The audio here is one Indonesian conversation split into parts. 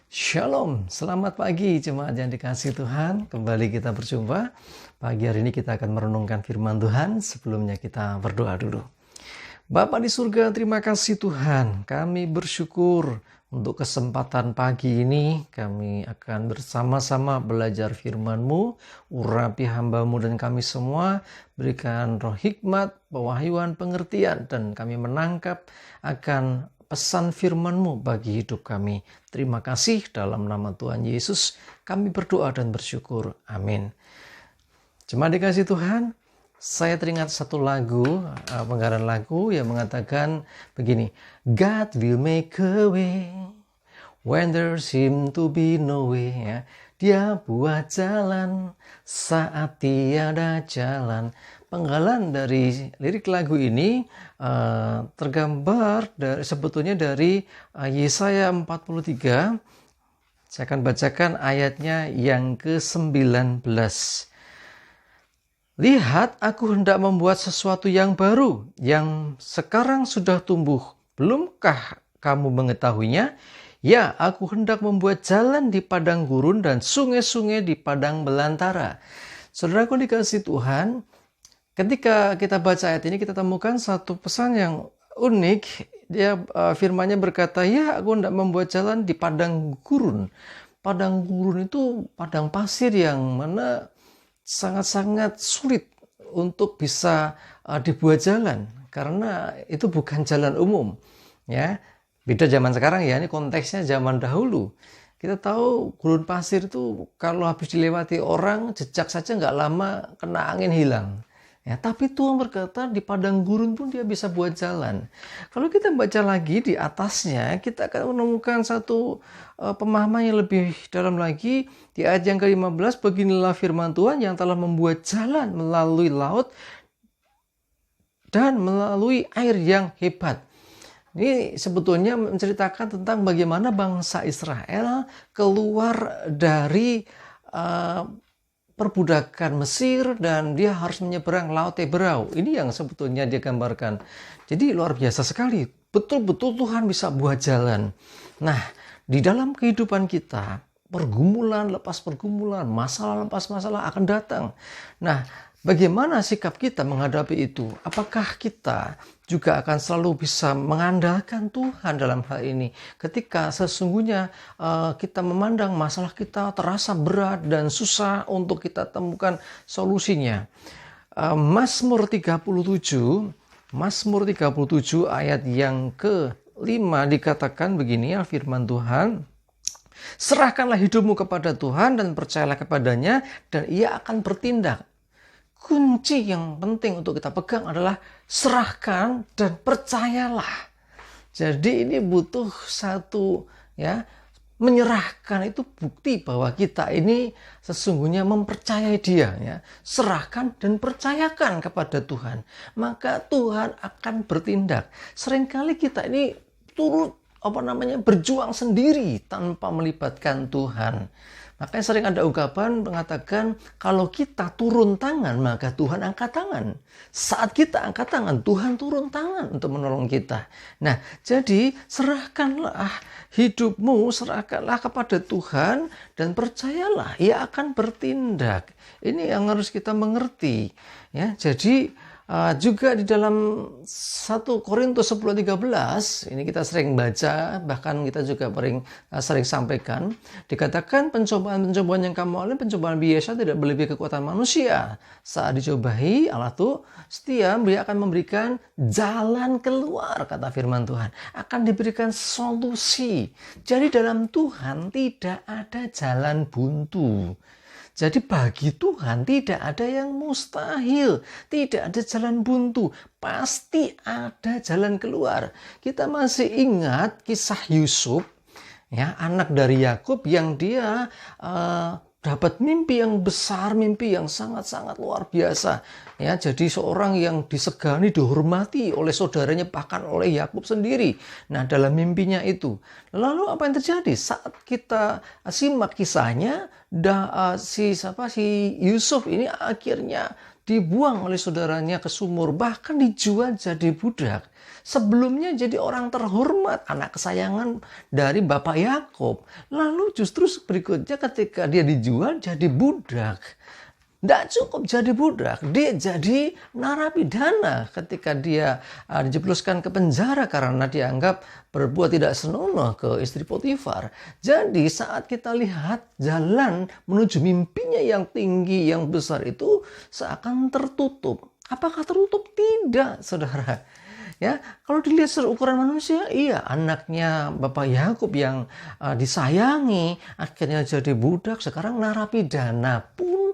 Shalom, selamat pagi jemaat yang dikasihi Tuhan. Kembali kita berjumpa. Pagi hari ini kita akan merenungkan firman Tuhan. Sebelumnya kita berdoa dulu. Bapa di surga, terima kasih Tuhan. Kami bersyukur untuk kesempatan pagi ini. Kami akan bersama-sama belajar firman-Mu. Urapi hamba-Mu dan kami semua. Berikan roh hikmat, pewahyuan, pengertian. Dan kami menangkap akan pesan firman-Mu bagi hidup kami. Terima kasih dalam nama Tuhan Yesus. Kami berdoa dan bersyukur. Amin. Jemaat dikasihi Tuhan, saya teringat satu lagu, penggalan lagu yang mengatakan begini. God will make a way when there seem to be no way. Ya. Dia buat jalan saat tiada jalan. Penggalan dari lirik lagu ini tergambar sebetulnya dari Yesaya 43. Saya akan bacakan ayatnya yang ke-19. Lihat, aku hendak membuat sesuatu yang baru, yang sekarang sudah tumbuh. Belumkah kamu mengetahuinya? Ya, aku hendak membuat jalan di padang gurun dan sungai-sungai di padang belantara. Saudaraku dikasihi Tuhan, ketika kita baca ayat ini, kita temukan satu pesan yang unik. Dia firman-Nya berkata, ya aku hendak membuat jalan di padang gurun. Padang gurun itu padang pasir yang mana sangat-sangat sulit untuk bisa dibuat jalan. Karena itu bukan jalan umum. Ya, beda zaman sekarang ya, ini konteksnya zaman dahulu. Kita tahu gurun pasir itu kalau habis dilewati orang, jejak saja nggak lama kena angin hilang. Ya, tapi Tuhan berkata di padang gurun pun dia bisa buat jalan. Kalau kita baca lagi di atasnya, kita akan menemukan satu pemahaman yang lebih dalam lagi. Di ayat yang ke-15, beginilah firman Tuhan yang telah membuat jalan melalui laut dan melalui air yang hebat. Ini sebetulnya menceritakan tentang bagaimana bangsa Israel keluar dari perbudakan Mesir dan dia harus menyeberang Laut Teberau. Ini yang sebetulnya dia gambarkan. Jadi luar biasa sekali. Betul-betul Tuhan bisa buat jalan. Nah, di dalam kehidupan kita, pergumulan lepas pergumulan, masalah lepas masalah akan datang. Nah, bagaimana sikap kita menghadapi itu? Apakah kita juga akan selalu bisa mengandalkan Tuhan dalam hal ini? Ketika sesungguhnya kita memandang masalah kita terasa berat dan susah untuk kita temukan solusinya. Mazmur 37 ayat yang ke-5 dikatakan begini ya firman Tuhan. Serahkanlah hidupmu kepada Tuhan dan percayalah kepadanya dan ia akan bertindak. Kunci yang penting untuk kita pegang adalah serahkan dan percayalah. Jadi ini butuh satu ya, menyerahkan itu bukti bahwa kita ini sesungguhnya mempercayai Dia ya. Serahkan dan percayakan kepada Tuhan. Maka Tuhan akan bertindak. Seringkali kita ini berjuang sendiri tanpa melibatkan Tuhan. Makanya sering ada ungkapan mengatakan kalau kita turun tangan maka Tuhan angkat tangan. Saat kita angkat tangan, Tuhan turun tangan untuk menolong kita. Nah, jadi serahkanlah hidupmu, serahkanlah kepada Tuhan dan percayalah Ia akan bertindak. Ini yang harus kita mengerti. Ya, jadi juga di dalam 1 Korintus 10:13 ini kita sering baca, bahkan kita juga sering sampaikan, dikatakan pencobaan-pencobaan yang kamu alami pencobaan biasa tidak berlebih kekuatan manusia. Saat dicobai, Allah tuh setia, Dia akan memberikan jalan keluar, kata firman Tuhan, akan diberikan solusi. Jadi dalam Tuhan tidak ada jalan buntu. Jadi bagi Tuhan tidak ada yang mustahil, tidak ada jalan buntu, pasti ada jalan keluar. Kita masih ingat kisah Yusuf, ya, anak dari Yakub yang dia dapat mimpi yang besar, mimpi yang sangat-sangat luar biasa. Ya, jadi seorang yang disegani, dihormati oleh saudaranya, bahkan oleh Yakub sendiri. Nah, dalam mimpinya itu. Lalu apa yang terjadi? Saat kita simak kisahnya, si Yusuf ini akhirnya dibuang oleh saudaranya ke sumur, bahkan dijual jadi budak. Sebelumnya jadi orang terhormat, anak kesayangan dari Bapak Yakub. Lalu justru berikutnya ketika dia dijual jadi budak. Tidak cukup jadi budak, dia jadi narapidana ketika dia dijebloskan ke penjara karena dianggap berbuat tidak senonoh ke istri Potifar. Jadi saat kita lihat jalan menuju mimpinya yang tinggi, yang besar itu seakan tertutup. Apakah tertutup? Tidak, saudara. Ya, kalau dilihat secara ukuran manusia, iya, anaknya Bapak Yakub yang disayangi akhirnya jadi budak, sekarang narapidana pun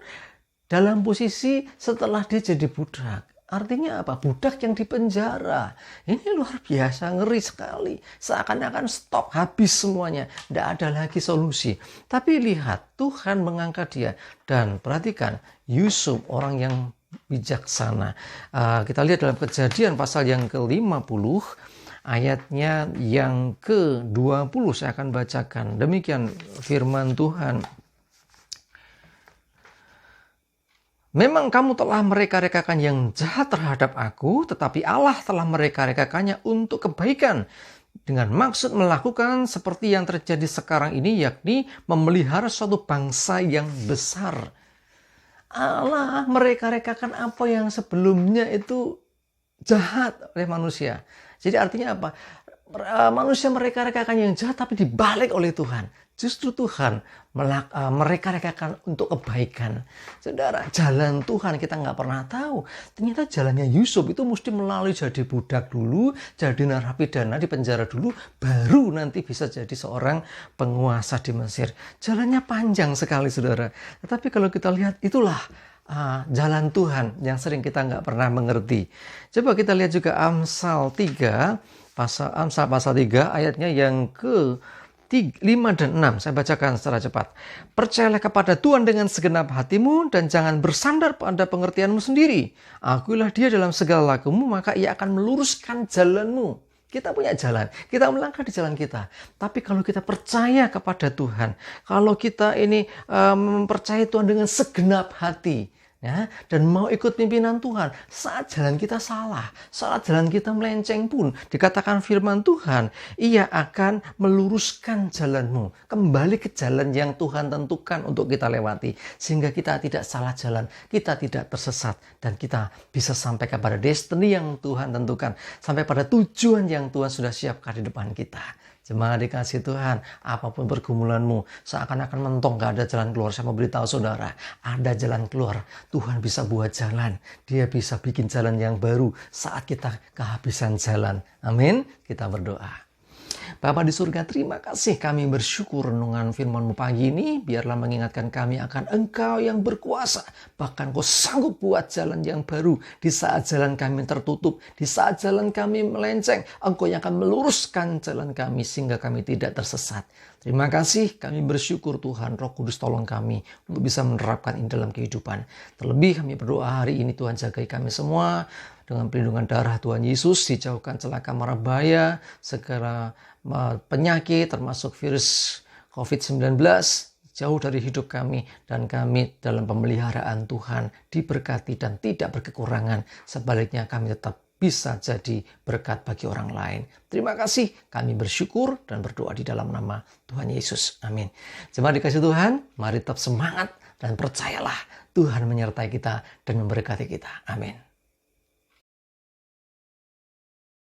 dalam posisi setelah dia jadi budak. Artinya apa? Budak yang dipenjara. Ini luar biasa, ngeri sekali. Seakan-akan stop, habis semuanya. Tidak ada lagi solusi. Tapi lihat, Tuhan mengangkat dia. Dan perhatikan, Yusuf orang yang bijaksana. Kita lihat dalam Kejadian pasal yang ke-50, ayatnya yang ke-20. Saya akan bacakan. Demikian firman Tuhan. Memang kamu telah mereka-rekakan yang jahat terhadap aku, tetapi Allah telah mereka-rekakannya untuk kebaikan, dengan maksud melakukan seperti yang terjadi sekarang ini, yakni memelihara suatu bangsa yang besar. Allah mereka-rekakan apa yang sebelumnya itu jahat oleh manusia. Jadi artinya apa? Manusia mereka-rekakan yang jahat tapi dibalik oleh Tuhan. Justru Tuhan mereka-rekakan untuk kebaikan. Saudara, jalan Tuhan kita nggak pernah tahu. Ternyata jalannya Yusuf itu mesti melalui jadi budak dulu, jadi narapidana di penjara dulu, baru nanti bisa jadi seorang penguasa di Mesir. Jalannya panjang sekali, saudara. Tetapi kalau kita lihat, itulah jalan Tuhan yang sering kita nggak pernah mengerti. Coba kita lihat juga Amsal 3, Amsal pasal 3 ayatnya yang ke 5 dan 6, saya bacakan secara cepat. Percayalah kepada Tuhan dengan segenap hatimu dan jangan bersandar pada pengertianmu sendiri. Akuilah dia dalam segala lakumu, maka ia akan meluruskan jalanmu. Kita punya jalan, kita melangkah di jalan kita. Tapi kalau kita percaya kepada Tuhan, kalau kita ini mempercayai Tuhan dengan segenap hati, ya, dan mau ikut pimpinan Tuhan, saat jalan kita salah, saat jalan kita melenceng pun, dikatakan firman Tuhan, ia akan meluruskan jalanmu, kembali ke jalan yang Tuhan tentukan untuk kita lewati, sehingga kita tidak salah jalan, kita tidak tersesat, dan kita bisa sampai kepada destiny yang Tuhan tentukan, sampai pada tujuan yang Tuhan sudah siapkan di depan kita. Jemaat dikasih Tuhan, apapun pergumulanmu, seakan-akan mentok gak ada jalan keluar. Saya mau beritahu saudara, ada jalan keluar. Tuhan bisa buat jalan. Dia bisa bikin jalan yang baru saat kita kehabisan jalan. Amin. Kita berdoa. Bapa di surga, terima kasih, kami bersyukur renungan firman-Mu pagi ini. Biarlah mengingatkan kami akan Engkau yang berkuasa. Bahkan Kau sanggup buat jalan yang baru. Di saat jalan kami tertutup, di saat jalan kami melenceng, Engkau yang akan meluruskan jalan kami sehingga kami tidak tersesat. Terima kasih, kami bersyukur Tuhan, Roh Kudus tolong kami untuk bisa menerapkan ini dalam kehidupan. Terlebih kami berdoa hari ini Tuhan jagai kami semua. Dengan perlindungan darah Tuhan Yesus, dijauhkan celaka mara bahaya, segala penyakit termasuk virus COVID-19, jauh dari hidup kami, dan kami dalam pemeliharaan Tuhan diberkati dan tidak berkekurangan. Sebaliknya kami tetap bisa jadi berkat bagi orang lain. Terima kasih, kami bersyukur dan berdoa di dalam nama Tuhan Yesus. Amin. Jemaat dikasih Tuhan, mari tetap semangat dan percayalah Tuhan menyertai kita dan memberkati kita. Amin.